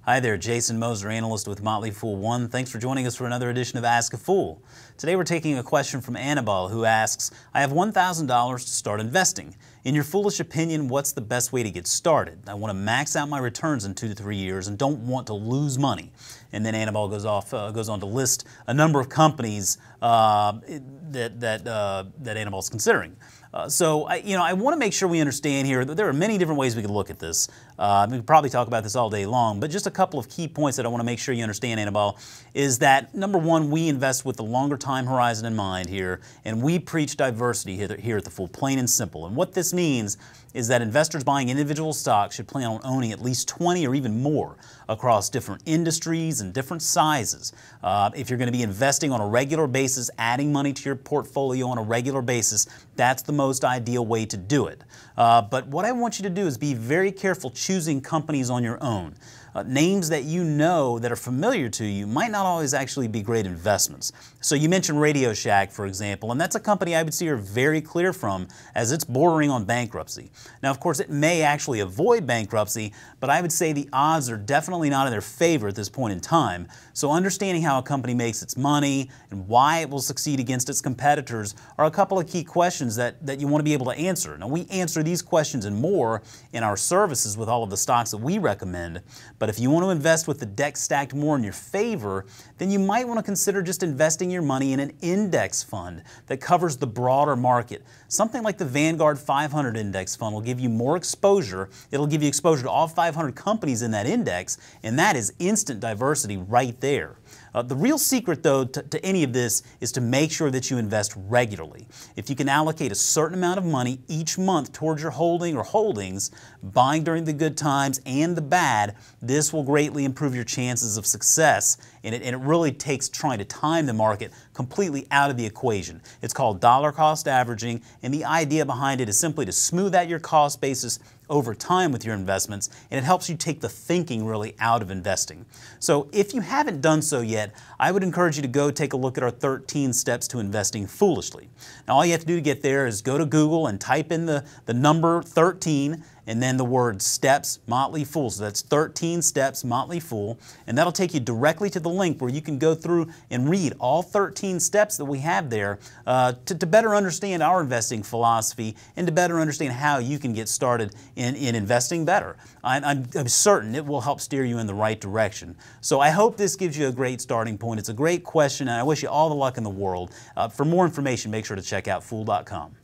Hi there, Jason Moser, analyst with Motley Fool One. Thanks for joining us for another edition of Ask a Fool. Today we're taking a question from Annabelle who asks, I have $1,000 to start investing. In your foolish opinion, what's the best way to get started? I want to max out my returns in 2 to 3 years and don't want to lose money. And then Annabelle goes on to list a number of companies that Annabelle's considering. I want to make sure we understand here that there are many different ways we could look at this. We could probably talk about this all day long, but just a couple of key points that I want to make sure you understand, Annabelle, is that number one, we invest with the longer time horizon in mind here, and we preach diversity here at the Fool, plain and simple. And what this means is that investors buying individual stocks should plan on owning at least 20 or even more across different industries and different sizes. If you're going to be investing on a regular basis, adding money to your portfolio on a regular basis, that's the most ideal way to do it. But what I want you to do is be very careful choosing companies on your own. Names that you know that are familiar to you might not always actually be great investments. So you mentioned Radio Shack, for example, and that's a company I would steer very clear from as it's bordering on bankruptcy. Now, of course, it may actually avoid bankruptcy, but I would say the odds are definitely not in their favor at this point in time. So understanding how a company makes its money and why it will succeed against its competitors are a couple of key questions that you want to be able to answer. Now, we answer these questions and more in our services with all of the stocks that we recommend. But if you want to invest with the deck stacked more in your favor, then you might want to consider just investing your money in an index fund that covers the broader market. Something like the Vanguard 500 index fund will give you more exposure. It'll give you exposure to all 500 companies in that index, and that is instant diversity right there. The real secret, though, to any of this is to make sure that you invest regularly. If you can allocate a certain amount of money each month towards your holding or holdings, buying during the good times and the bad, this will greatly improve your chances of success, and it really takes trying to time the market completely out of the equation. It's called dollar cost averaging, and the idea behind it is simply to smooth out your cost basis over time with your investments, and it helps you take the thinking really out of investing. So if you haven't done so yet, I would encourage you to go take a look at our 13 steps to investing foolishly. Now all you have to do to get there is go to Google and type in the number 13 and then the word steps Motley Fool. So that's 13 steps Motley Fool, and that'll take you directly to the link where you can go through and read all 13 steps that we have there to better understand our investing philosophy and to better understand how you can get started in investing better. I'm certain it will help steer you in the right direction. So I hope this gives you a great starting point. It's a great question, and I wish you all the luck in the world. For more information, make sure to check out Fool.com.